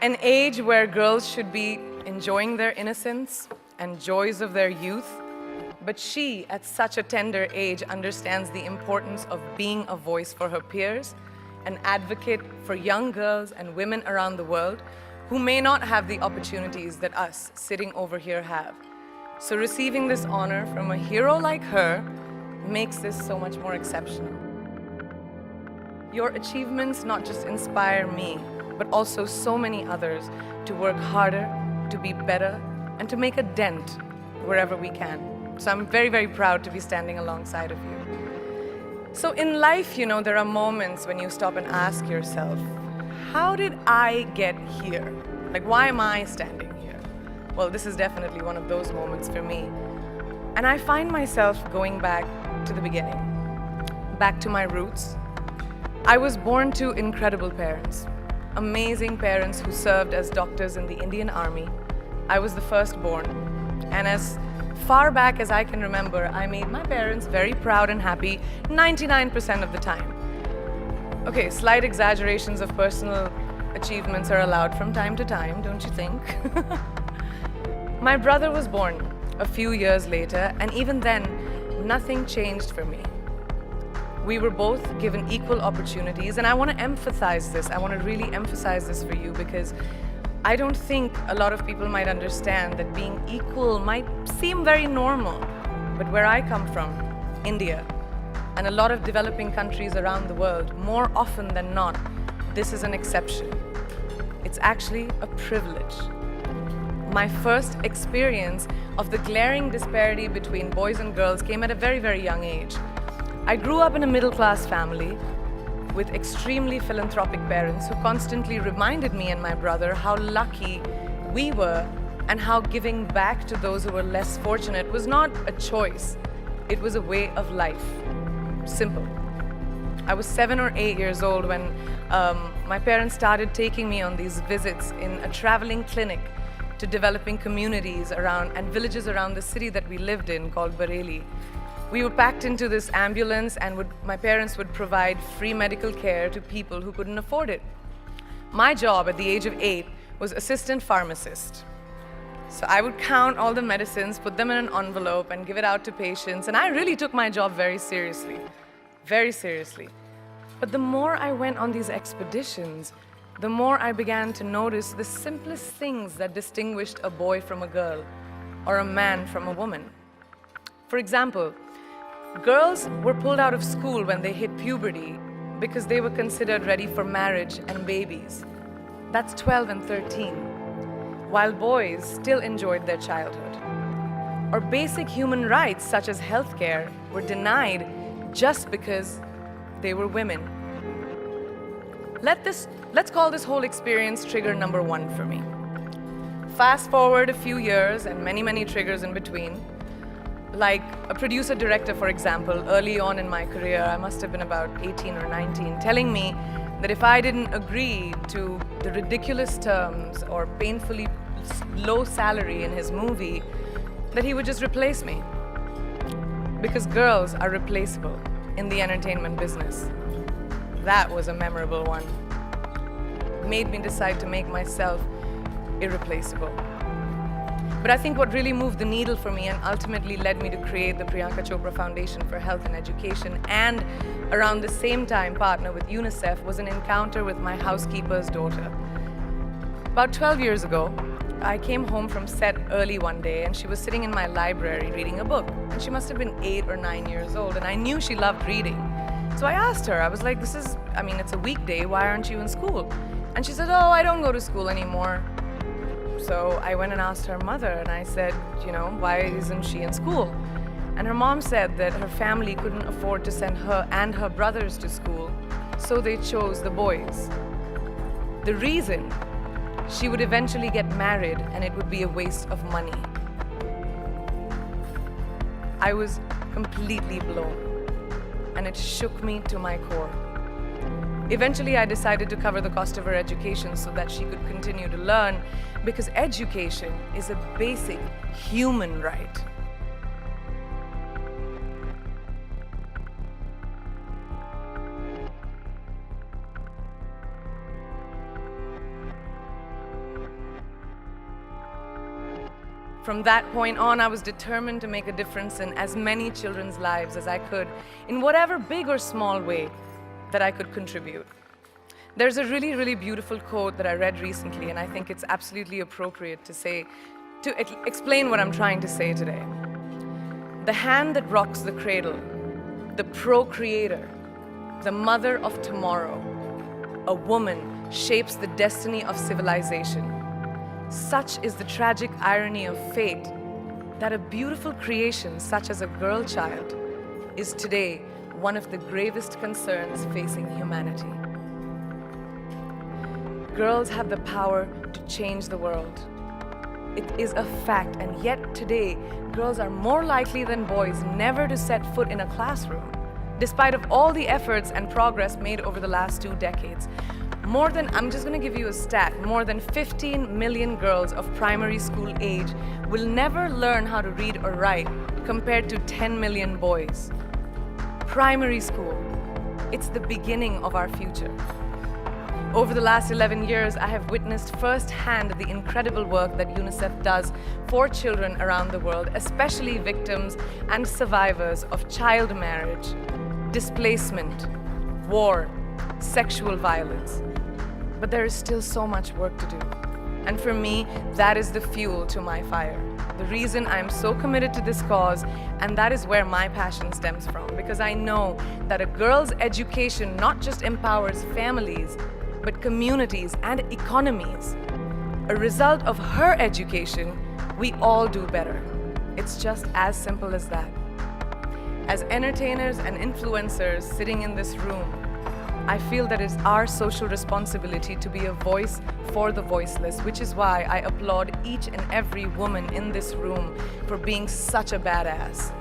An age where girls should be enjoying their innocence and joys of their youth, but she, at such a tender age, understands the importance of being a voice for her peers, an advocate for young girls and women around the world who may not have the opportunities that us sitting over here have. So receiving this honor from a hero like her makes this so much more exceptional. Your achievements not just inspire me, but also so many others to work harder, to be better, and to make a dent wherever we can. So I'm very, very proud to be standing alongside of you. So in life, there are moments when you stop and ask yourself, how did I get here? Like, why am I standing here? Well, this is definitely one of those moments for me. And I find myself going back to the beginning, back to my roots. I was born to incredible parents, amazing parents who served as doctors in the Indian Army. I was the firstborn, and as far back as I can remember, I made my parents very proud and happy 99% of the time. Okay, slight exaggerations of personal achievements are allowed from time to time, don't you think? My brother was born a few years later, and even then, nothing changed for me. We were both given equal opportunities, and I want to emphasize this. I want to really emphasize this for you because I don't think a lot of people might understand that being equal might seem very normal. But where I come from, India, and a lot of developing countries around the world, more often than not, this is an exception. It's actually a privilege. My first experience of the glaring disparity between boys and girls came at a very, very young age. I grew up in a middle-class family with extremely philanthropic parents who constantly reminded me and my brother how lucky we were and how giving back to those who were less fortunate was not a choice, it was a way of life. Simple. I was 7 or 8 years old when my parents started taking me on these visits in a traveling clinic to developing communities around and villages around the city that we lived in called Bareilly. We were packed into this ambulance, and my parents would provide free medical care to people who couldn't afford it. My job at the age of 8 was assistant pharmacist. So I would count all the medicines, put them in an envelope, and give it out to patients. And I really took my job very seriously, very seriously. But the more I went on these expeditions, the more I began to notice the simplest things that distinguished a boy from a girl, or a man from a woman. For example, girls were pulled out of school when they hit puberty because they were considered ready for marriage and babies. That's 12 and 13, while boys still enjoyed their childhood. Or basic human rights such as healthcare were denied just because they were women. Let's call this whole experience trigger number 1 for me. Fast forward a few years and many, many triggers in between. Like a producer-director, for example, early on in my career, I must have been about 18 or 19, telling me that if I didn't agree to the ridiculous terms or painfully low salary in his movie, that he would just replace me. Because girls are replaceable in the entertainment business. That was a memorable one. It made me decide to make myself irreplaceable. But I think what really moved the needle for me and ultimately led me to create the Priyanka Chopra Foundation for Health and Education, and around the same time partner with UNICEF, was an encounter with my housekeeper's daughter. About 12 years ago, I came home from set early one day, and she was sitting in my library reading a book. And she must have been 8 or 9 years old, and I knew she loved reading. So I asked her, I was like, it's a weekday, why aren't you in school? And she said, oh, I don't go to school anymore. So I went and asked her mother, and I said, why isn't she in school? And her mom said that her family couldn't afford to send her and her brothers to school, so they chose the boys. The reason? She would eventually get married, and it would be a waste of money. I was completely blown, and it shook me to my core. Eventually, I decided to cover the cost of her education so that she could continue to learn, because education is a basic human right. From that point on, I was determined to make a difference in as many children's lives as I could, in whatever big or small way that I could contribute. There's a really, really beautiful quote that I read recently, and I think it's absolutely appropriate to explain what I'm trying to say today. The hand that rocks the cradle, the procreator, the mother of tomorrow, a woman shapes the destiny of civilization. Such is the tragic irony of fate that a beautiful creation such as a girl child is today one of the gravest concerns facing humanity. Girls have the power to change the world. It is a fact, and yet today, girls are more likely than boys never to set foot in a classroom, despite of all the efforts and progress made over the last 2 decades. I'm just going to give you a stat, more than 15 million girls of primary school age will never learn how to read or write, compared to 10 million boys. Primary school, it's the beginning of our future. Over the last 11 years, I have witnessed firsthand the incredible work that UNICEF does for children around the world, especially victims and survivors of child marriage, displacement, war, sexual violence. But there is still so much work to do. And for me, that is the fuel to my fire. The reason I'm so committed to this cause, and that is where my passion stems from, because I know that a girl's education not just empowers families, but communities and economies. A result of her education, we all do better. It's just as simple as that. As entertainers and influencers sitting in this room, I feel that it's our social responsibility to be a voice for the voiceless, which is why I applaud each and every woman in this room for being such a badass.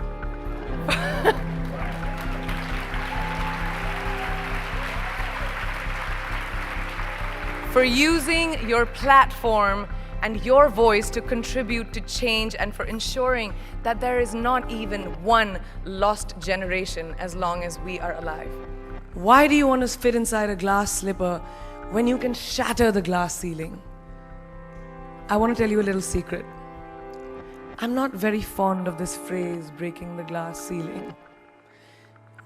For using your platform and your voice to contribute to change, and for ensuring that there is not even one lost generation as long as we are alive. Why do you want to fit inside a glass slipper when you can shatter the glass ceiling? I want to tell you a little secret. I'm not very fond of this phrase, breaking the glass ceiling.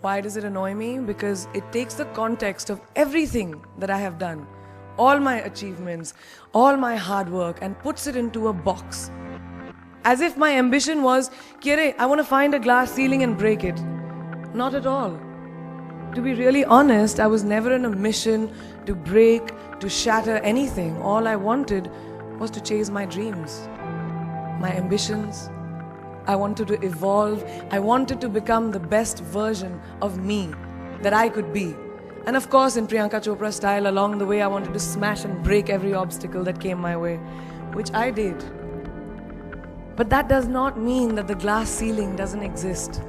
Why does it annoy me? Because it takes the context of everything that I have done, all my achievements, all my hard work, and puts it into a box. As if my ambition was, Kire, I want to find a glass ceiling and break it. Not at all. To be really honest, I was never on a mission to break, to shatter anything. All I wanted was to chase my dreams, my ambitions. I wanted to evolve. I wanted to become the best version of me that I could be. And of course, in Priyanka Chopra style, along the way, I wanted to smash and break every obstacle that came my way, which I did. But that does not mean that the glass ceiling doesn't exist.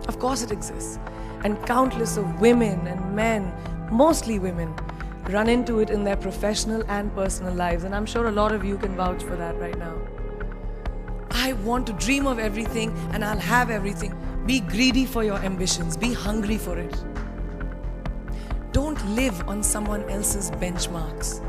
Of course it exists. And countless of women and men, mostly women, run into it in their professional and personal lives. And I'm sure a lot of you can vouch for that right now. I want to dream of everything and I'll have everything. Be greedy for your ambitions. Be hungry for it. Don't live on someone else's benchmarks.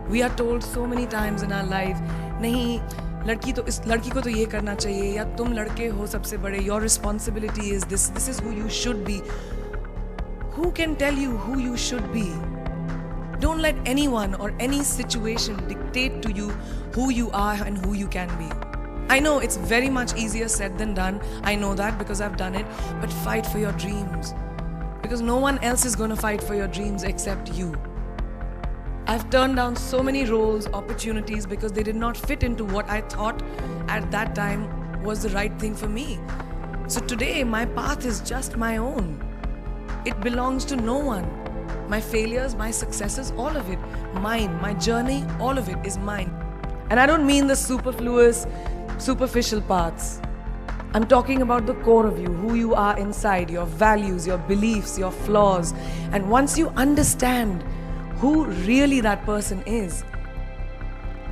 We are told so many times in our life, nahi, इस लड़की को तो ये करना चाहिए, या तुम लड़के हो सबसे बड़े, your responsibility is this is who you should be. Who can tell you who you should be? Don't let anyone or any situation dictate to you who you are and who you can be. I know it's very much easier said than done. I know that because I've done it. But fight for your dreams. Because no one else is going to fight for your dreams except you. I've turned down so many roles, opportunities, because they did not fit into what I thought at that time was the right thing for me. So today, my path is just my own. It belongs to no one. My failures, my successes, all of it, mine. My journey, all of it is mine. And I don't mean the superfluous, superficial parts. I'm talking about the core of you, who you are inside, your values, your beliefs, your flaws. And once you understand who really that person is,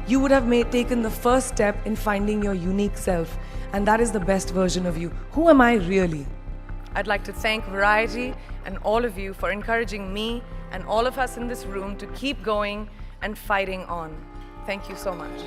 you would have taken the first step in finding your unique self. And that is the best version of you. Who am I really? I'd like to thank Variety and all of you for encouraging me and all of us in this room to keep going and fighting on. Thank you so much.